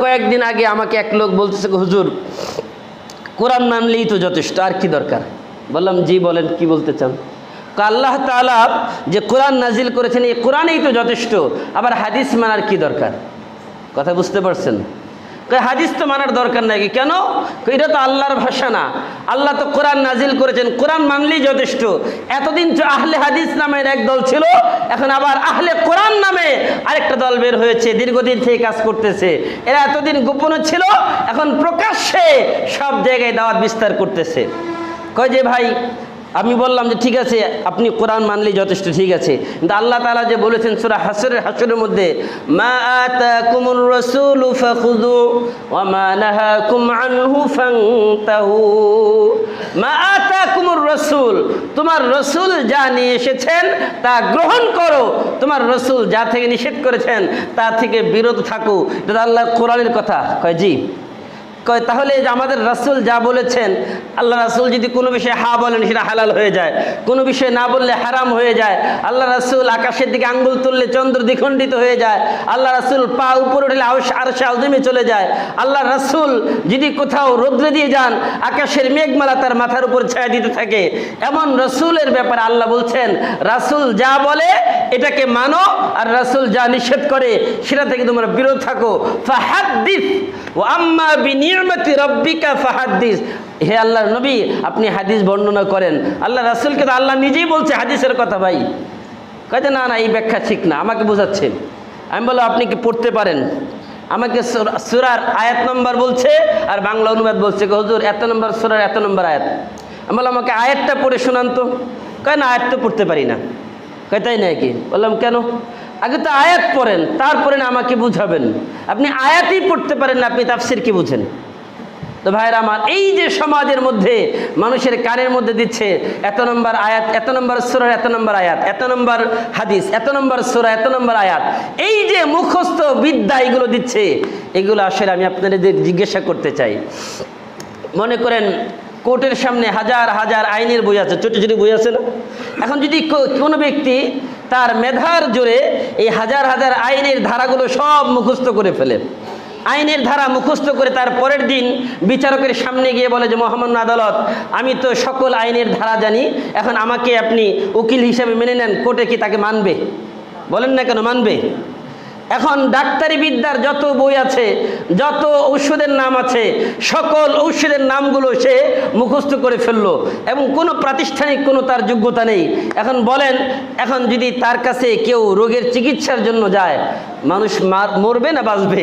কয়েকদিন আগে আমাকে এক লোক বলতেছে, হুজুর কোরআন মানলেই তো যথেষ্ট, আর কি দরকার? বললাম জি বলেন, কি বলতে চান? আল্লাহ তাআলা যে কোরআন নাজিল করেছেন এই কোরআনেই তো যথেষ্ট, আবার হাদিস মানার কি দরকার? কথা বুঝতে পারছেন? হাদিস তো মানার দরকার নাকি? কেন? এটা তো আল্লাহর ভাষা না, আল্লাহ তো কোরআন নাজিল করেছেন, কোরআন মানলেই যথেষ্ট। এতদিন তো আহলে হাদিস নামের এক দল ছিল, এখন আবার আহলে কোরআন নামে আরেকটা দল বের হয়েছে, দীর্ঘদিন থেকে কাজ করতেছে। এরা এতদিন গোপনে ছিল, এখন প্রকাশ্যে সব জায়গায় দাওয়াত বিস্তার করতেছে। কয় যে ভাই, আমি বললাম যে ঠিক আছে, আপনি কোরআন মানলেই যথেষ্ট, ঠিক আছে, কিন্তু আল্লাহ তাআলা যে বলেছেন সূরা হাশরের মধ্যে, মা আতাকুমুর রাসূলু ফাখুযু ওয়া মা নাহাকুম আনহু ফান্তাহু। মা আতাকুমুর রাসূল, তোমার রাসূল যা নিয়ে এসেছেন তা গ্রহণ করো, তোমার রাসূল যা থেকে নিষেধ করেছেন তা থেকে বিরত থাকো। এটা আল্লাহর কোরআনের কথা। কয় জি। কয় তাহলে যে আমাদের রাসূল যা বলেছেন, আল্লাহ রাসূল যদি কোনো বিষয়ে হা বলেন সেটা হালাল হয়ে যায়, কোনো বিষয়ে না বললে হারাম হয়ে যায়। আল্লাহ রাসূল আকাশের দিকে আঙ্গুল তুললে চন্দ্র দ্বিখণ্ডিত হয়ে যায়। আল্লাহ রাসূল পা উপরে উঠলে আরশে আযিমে চলে যায়। আল্লাহ রাসূল যদি কোথাও রৌদ্রে দিয়ে যান, আকাশের মেঘমালা তার মাথার উপর ছায়া দিতে থাকে। এমন রাসূলের ব্যাপারে আল্লাহ বলছেন, রাসূল যা বলে এটাকে মানো, আর রাসূল যা নিষেধ করে সেটা থেকে তোমরা বিরত থাকো। ফাহাদ্দিস ওয়া আম্মা বিনি'মাতি রাব্বিকা ফাহাদ্দিস। হে আল্লাহর নবী, আপনি হাদিস বর্ণনা করেন। আল্লাহ রাসূলকে তো আল্লাহ নিজেই বলছে হাদিসের কথা। ভাই কয় না না, এই ব্যাখ্যা ঠিক না, আমাকে বোঝাচ্ছেন। আমি বললাম আপনি কি পড়তে পারেন? আমাকে সূরার আয়াত নম্বর বলছে আর বাংলা অনুবাদ বলছে, হুজুর এত নম্বর সূরার এত নম্বর আয়াত। আমি বললাম আমাকে আয়াতটা পড়ে শোনান তো। কয় না, আয়াত তো পড়তে পারি না। কয় তাই নাকি? বললাম কেন? আগে তো আয়াত পড়েন, তারপরে না আমাকে বুঝাবেন। আপনি আয়াতই পড়তে পারেন না, আপনি তাফসীর কি বুঝেন? তো ভাইরা আমার, এই যে সমাজের মধ্যে মানুষের কানের মধ্যে দিচ্ছে এত নম্বর আয়াত, এত নম্বর সূরার এত নম্বর আয়াত, এত নম্বর হাদিস, এত নম্বর সূরা, এত নম্বর আয়াত, এই যে মুখস্থ বিদ্যা এগুলো দিচ্ছে, এগুলো আসলে আমি আপনাদের জিজ্ঞাসা করতে চাই। মনে করেন কোর্টের সামনে হাজার হাজার আইনের বই আছে, ছোট ছোট বই আছে না? এখন যদি কোনো ব্যক্তি তার মেধার জোরে এই হাজার হাজার আইনের ধারাগুলো সব মুখস্থ করে ফেলে, আইনের ধারা মুখস্থ করে তার পরের দিন বিচারকের সামনে গিয়ে বলে যে মহামান্য আদালত, আমি তো সকল আইনের ধারা জানি, এখন আমাকে আপনি উকিল হিসেবে মেনে নেন, কোর্টে কি তাকে মানবে? বলেন না কেন মানবে? এখন ডাক্তারি বিদ্যার যত বই আছে, যত ঔষধের নাম আছে, সকল ঔষধের নামগুলো সে মুখস্থ করে ফেললো এবং কোনো প্রাতিষ্ঠানিক কোনো তার যোগ্যতা নেই। এখন বলেন, এখন যদি তার কাছে কেউ রোগের চিকিৎসার জন্য যায়, মানুষ মরবে না বাঁচবে?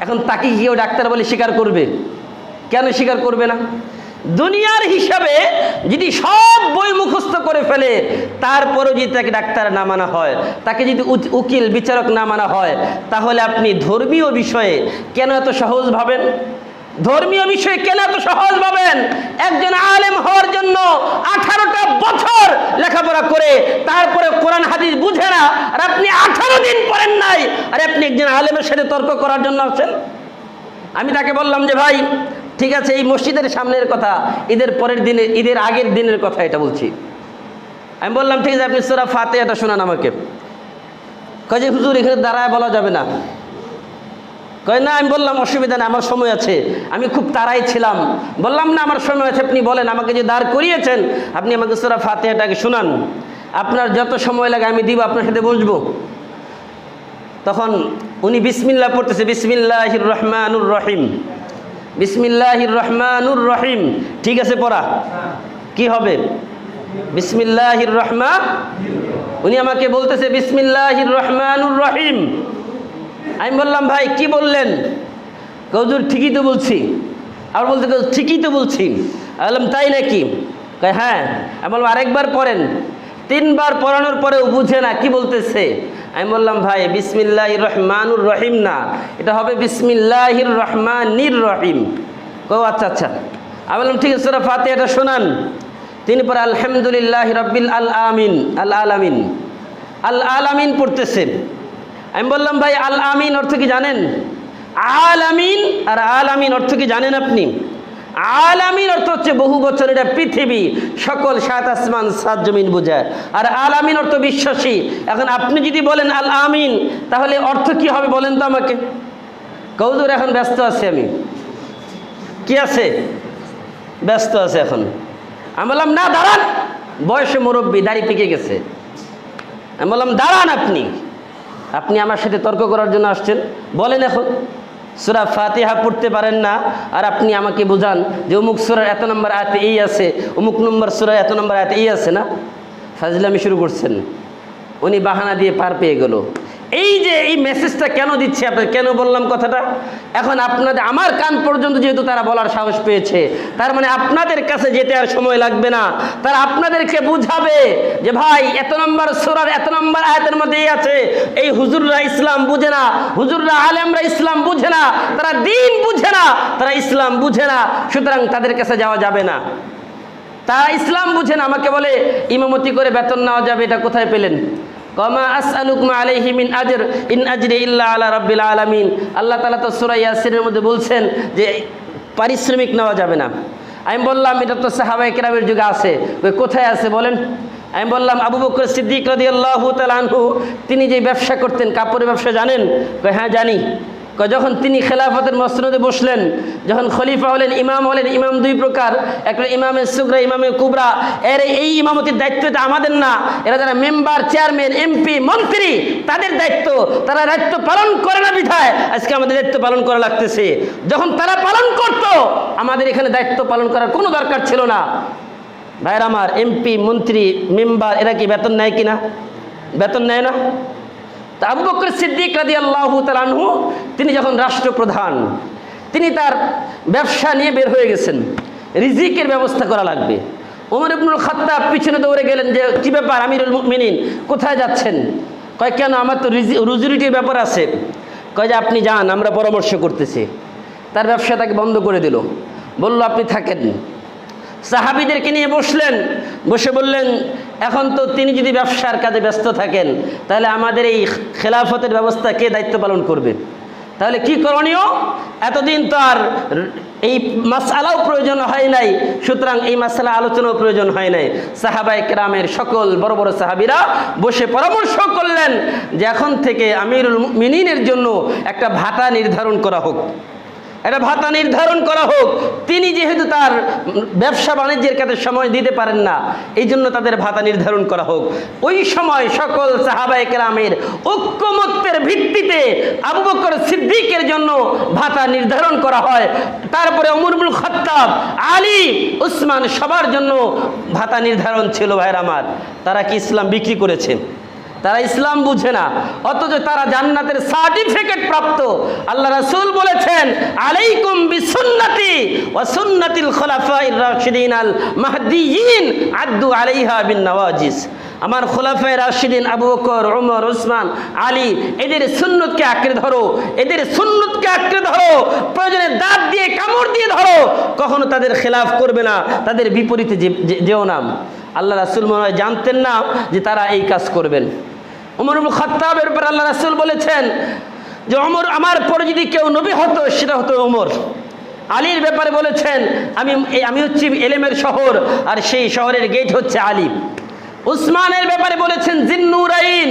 এখন তাকে কেউ ডাক্তার বলে স্বীকার করবে? কেন স্বীকার করবে না? দুনিয়ার হিসাবে যদি সব বই মুখস্থ করে ফেলে, তারপরেও যদি তাকে ডাক্তার না মানা হয়, তাকে যদি উকিল বিচারক না মানা হয়, তাহলে আপনি ধর্মীয় বিষয়ে কেন এত সহজ ভাবেন? ধর্মীয় বিষয়ে কেন এত সহজ ভাবেন? একজন আলেম হওয়ার জন্য 18টা বছর লেখাপড়া করে তারপরে কোরআন হাদিস বুঝে না, আর আপনি 18 দিন পড়েন নাই, আর আপনি একজন আলেমের সাথে তর্ক করার জন্য আছেন। আমি তাকে বললাম যে ভাই ঠিক আছে, এই মসজিদের সামনের কথা, ঈদের পরের দিনে, ঈদের আগের দিনের কথা এটা বলছি। আমি বললাম ঠিক আছে, আপনি সূরা ফাতিহাটা শোনান আমাকে। কয় যে হুজুর এখানে দাঁড়ায় বলা যাবে না। কয় না। আমি বললাম অসুবিধা নেই, আমার সময় আছে, আমি খুব তাড়াই ছিলাম। বললাম না আমার সময় আছে, আপনি বলেন, আমাকে যে দাঁড় করিয়েছেন আপনি আমাকে সূরা ফাতিহাটাকে শোনান, আপনার যত সময় লাগে আমি দিব, আপনার সাথে বসবো। তখন উনি বিসমিল্লাহ পড়তেছে, বিসমিল্লাহির রহমানুর রহিম, বিসমিল্লাহির রহমানুর রহিম। ঠিক আছে পড়া? কি হবে? বিসমিল্লাহির রহমান। উনি আমাকে বলতেছে বিসমিল্লাহির রহমানুর রহিম। আমি বললাম ভাই কি বললেন? হুজুর ঠিকই তো বলছি। আর বলতে ঠিকই তো বলছি। বললাম তাই নাকি? কয় হ্যাঁ। আমি বললাম আরেকবার পড়েন। 3 বার পড়ানোর পরেও বুঝে না কি বলতেছে। আমি বললাম ভাই বিসমিল্লাহির রহমানুর রহিম না, এটা হবে বিসমিল্লাহির রহমানির রহিম। ও আচ্ছা আচ্ছা। আমি বললাম ঠিক আছে, সূরা ফাতিহাটা শোনান। তিনি পরে আলহামদুলিল্লাহি রাব্বিল আলামিন, আল আলামিন, আল আলামিন পড়তেছেন। আমি বললাম ভাই আল আমিন অর্থ কি জানেন? আলামিন আর আলামিন অর্থ কি জানেন আপনি? আলামিন অর্থ হচ্ছে বহু বছর, এটা পৃথিবী, সকল 7 আসমান 7 জমিন বোঝায়। আর আলামিন অর্থ বিশ্বাসী। এখন আপনি যদি বলেন আল আমিন, তাহলে অর্থ কি হবে বলেন তো আমাকে? হুজুর এখন ব্যস্ত আছি আমি। কি আছে? ব্যস্ত আছে এখন। আমি বললাম না, দাঁড়ান, বয়সে মুরব্বী, দাড়ি পেকে গেছে। আমি বললাম দাঁড়ান, আপনি আমার সাথে তর্ক করার জন্য আসছেন? বলেন এখন। সূরা ফাতিহা পড়তে পারেন না, আর আপনি আমাকে বুঝান যে অমুক সূরার এত নম্বর আয়াতে এই আছে, অমুক নম্বর সূরার এত নম্বর আয়াতে এই আছে না। ফাজলামি শুরু করছেন। উনি বাহানা দিয়ে পার পেয়ে গেল। এই যে এই মেসেজটা কেন দিচ্ছি আপনার, কেন বললাম কথাটা, এখন আপনাদের আমার কান পর্যন্ত যেহেতু তারা বলার সাহস পেয়েছে, তার মানে আপনাদের কাছে যেতে আর সময় লাগবে না। তারা আপনাদেরকে বুঝাবে যে ভাই এত নম্বর সূরার এত নম্বর আয়াতের মধ্যেই আছে। এই হুজুররা ইসলাম বুঝে না, হুজুররা আলেমরা ইসলাম বুঝে না, তারা দ্বীন বুঝে না, তারা ইসলাম বুঝে না, সুতরাং তাদের কাছে যাওয়া যাবে না। তারা ইসলাম বুঝে না। আমাকে বলে ইমামতি করে বেতন নেওয়া যাবে, এটা কোথায় পেলেন? কমা আসআলুকুম আলাইহি মিন আজর ইন আজরি ইল্লা আলা রাব্বিল আলামিন। আল্লাহ তাআলা তো সূরা ইয়াসিনের মধ্যে বলছেন যে পারিশ্রমিক নেওয়া যাবে না। আমি বললাম এটা তো সাহাবায়ে কেরামের যুগে আছে। কোথায় আছে বলেন? আমি বললাম আবু বকর সিদ্দিক রাদিয়াল্লাহু তাআলা আনহু তিনি যে ব্যবসা করতেন, কাপড়ের ব্যবসা, জানেন? হ্যাঁ জানি। যখন তিনি খেলাফতের মসনদে বসলেন, যখন খলিফা হলেন, ইমাম হলেন, ইমাম দুই প্রকার, একটা ইমামে সুগরা, ইমামে কুবরা। এই ইমামতির দায়িত্ব এটা আমাদের না, এরা যারা মেম্বার, চেয়ারম্যান, এমপি, মন্ত্রী, তাদের দায়িত্ব। তারা দায়িত্ব পালন করে না বিধায় আজকে আমাদের দায়িত্ব পালন করা লাগতেছে। যখন তারা পালন করতো, আমাদের এখানে দায়িত্ব পালন করার কোনো দরকার ছিল না। ভাইয়ের আমার, এমপি, মন্ত্রী, মেম্বার এরা কি বেতন নেয় কিনা? বেতন নেয় না। তা আবু বকর সিদ্দিক রাদিয়াল্লাহু তাআলা আনহু তিনি যখন রাষ্ট্রপ্রধান, তিনি তার ব্যবসা নিয়ে বের হয়ে গেছেন, রিজিকের ব্যবস্থা করা লাগবে। ওমর ইবনুল খাত্তাব পিছনে দৌড়ে গেলেন যে কি ব্যাপার আমিরুল মুমিনিন, কোথায় যাচ্ছেন? কয় কেন, আমার তো রুজি-রুটির ব্যাপার আছে। কয় যে আপনি যান, আমরা পরামর্শ করতেছি। তার ব্যবসা তাকে বন্ধ করে দিল, বলল আপনি থাকেন। সাহাবীদেরকে নিয়ে বসলেন, বসে বললেন এখন তো তিনি যদি ব্যবসার কাজে ব্যস্ত থাকেন, তাহলে আমাদের এই খেলাফতের ব্যবস্থা কে দায়িত্ব পালন করবে? তাহলে কি করণীয়? এতদিন তো আর এই মাসআলাও প্রয়োজন হয় নাই, সুতরাং এই মাসআলা আলোচনাও প্রয়োজন হয় নাই। সাহাবায়ে কেরামের সকল বড় বড় সাহাবীরা বসে পরামর্শ করলেন যে এখন থেকে আমিরুল মুমিনিনের জন্য একটা ভাতা নির্ধারণ করা হোক, একটা ভাতা নির্ধারণ করা হোক। তিনি যেহেতু তার ব্যবসা বাণিজ্যের কাছে সময় দিতে পারেন না, এই জন্য তাদের ভাতা নির্ধারণ করা হোক। ওই সময় সকল সাহাবায়ে কেরামের ঐক্যমত্যের ভিত্তিতে আবু বকর সিদ্দিকের জন্য ভাতা নির্ধারণ করা হয়। তারপরে ওমর ইবনুল খাত্তাব, আলী, উসমান সবার জন্য ভাতা নির্ধারণ ছিল। ভাইয়ের আমার, তারা কি ইসলাম বিক্রি করেছে? তারা ইসলাম বুঝে না, অথচ তারা জান্নাতের সার্টিফিকেট প্রাপ্ত। আল্লাহ রাসূল বলেছেন আলাইকুম বিসুন্নতি ওয়া সুন্নাতিল খুলাফায়ে রাশিদিন আল মাহদিয়িন আদ্দু আলাইহা বিন নওয়াজিস। আমার খুলাফায়ে রাশিদিন আবু বকর, ওমর, ওসমান, আলী, এদের সুন্নতকে আঁকড়ে ধরো, এদের সুন্নতকে আঁকড়ে ধরো, প্রয়োজনে দাঁত দিয়ে কামড় দিয়ে ধরো, কখনো তাদের খেলাফ করবে না, তাদের বিপরীতে যেও না। আল্লাহ রাসূল মনে হয় জানতেন না যে তারা এই কাজ করবেন। ওমর ইবনে খাত্তাবের উপর আল্লাহ রাসূল বলেছেন যে ওমর, আমার পরে যদি কেউ নবী হতো সেটা হতো ওমর। আলীর ব্যাপারে বলেছেন আমি হচ্ছি এলেমের শহর, আর সেই শহরের গেট হচ্ছে আলী। উসমানের ব্যাপারে বলেছেন জিন্নুরাইন,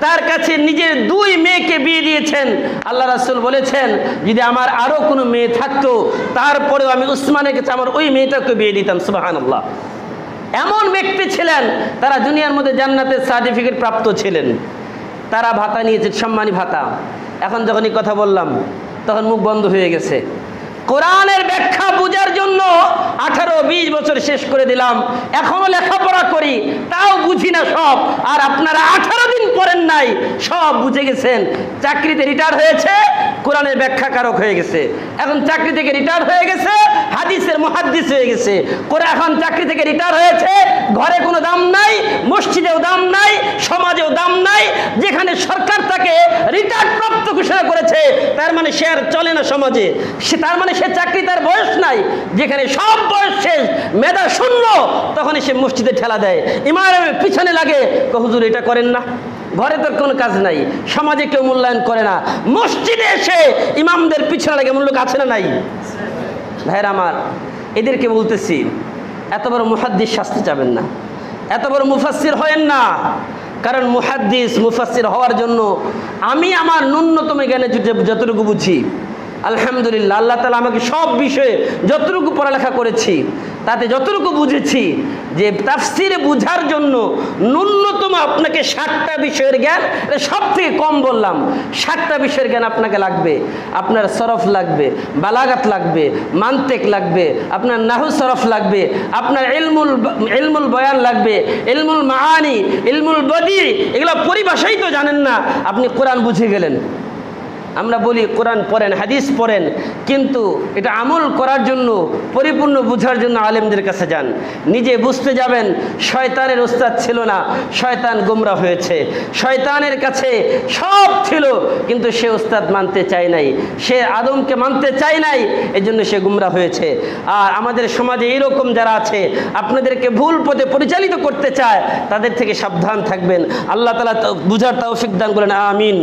তার কাছে নিজের দুই মেয়েকে বিয়ে দিয়েছেন। আল্লাহ রাসূল বলেছেন যদি আমার আরো কোনো মেয়ে থাকতো তারপরেও আমি উসমানের কাছে আমার ওই মেয়েটাকে বিয়ে দিতাম। সুবহানাল্লাহ। এমন ব্যক্তি ছিলেন, তারা দুনিয়ার মধ্যে জান্নাতের সার্টিফিকেট প্রাপ্ত ছিলেন। তারা ভাতা নিয়েছে, সম্মানী ভাতা। এখন যখন এই কথা বললাম তখন মুখ বন্ধ হয়ে গেছে। কোরআনের ব্যাখ্যা বোঝার জন্য 18-20 বছর শেষ করে দিলাম, এখনো লেখাপড়া করি, তাও বুঝি না সব। আর আপনারা 18 দিন পড়েন নাই, সব বুঝে গেছেন। চাকরিতে রিটায়ার হয়েছে, কোরআনের ব্যাখ্যাকারক হয়ে গেছে। এখন চাকরি থেকে রিটায়ার হয়ে গেছে, হাদিসের মুহাদ্দিস হয়ে গেছে। এখন চাকরি থেকে রিটায়ার হয়েছে, ঘরে কোনো দাম নাই, মসজিদেও দাম নাই, সমাজেও দাম নাই। যেখানে সরকার তাকে রিটায়ার প্রাপ্ত ঘোষণা করেছে, তার মানে সে আর চলে না সমাজে, তার মানে সে চাকরি, তার বয়স নাই। যেখানে সব বয়স শেষ, মেধা শূন্য, তখনই সে মসজিদে ঠেলা দেয়, ইমামের পিছনে লাগে। হুজুর এটা করেন না, ঘরে তোর কোনো কাজ নাই, সমাজে কেউ মূল্যায়ন করে না, মসজিদে এসে ইমামদের পিছনে লাগে। মূল্য আছে না নাই? ভাইরা আমার, এদেরকে বলতেছি এত বড় মুহাদ্দিস শাস্তি চাবেন না, এত বড় মুফাসসির হয়েন না। কারণ মুহাদ্দিস মুফাসসির হওয়ার জন্য আমি আমার ন্যূনতম জ্ঞানে যতটুকু বুঝি আলহামদুলিল্লাহ, আল্লাহ তাআলা আমাকে সব বিষয়ে যতটুকু পড়ালেখা করেছি তাতে যতটুকু বুঝেছি যে তাফসিরে বুঝার জন্য ন্যূনতম আপনাকে 60টা বিষয়ের জ্ঞান, এটা সব থেকে কম বললাম, 60টা বিষয়ের জ্ঞান আপনাকে লাগবে। আপনার সরফ লাগবে, বালাগাত লাগবে, মান্তেক লাগবে, আপনার নাহু সরফ লাগবে, আপনার ইলমুল বয়ান লাগবে, ইলমুল মাআনি, ইলমুল বদি, এগুলো পরিভাষাই তো জানেন না, আপনি কোরআন বুঝে গেলেন। আমরা বলি কোরআন পড়েন, হাদিস পড়েন, কিন্তু এটা আমল করার জন্য, পরিপূর্ণ বুঝার জন্য আলেমদের কাছে যান। নিজে বুঝতে যাবেন শয়তানের ওস্তাদ ছিল না, শয়তান গোমরা হয়েছে। শয়তানের কাছে সব ছিল, কিন্তু সে ওস্তাদ মানতে চায় নাই, সে আদমকে মানতে চায় নাই, এই জন্য সে গোমরা হয়েছে। আর আমাদের সমাজে এইরকম যারা আছে আপনাদেরকে ভুল পথে পরিচালিত করতে চায়, তাদের থেকে সাবধান থাকবেন। আল্লাহ তাআলা বুঝার তৌফিক দান করেন, আমিন।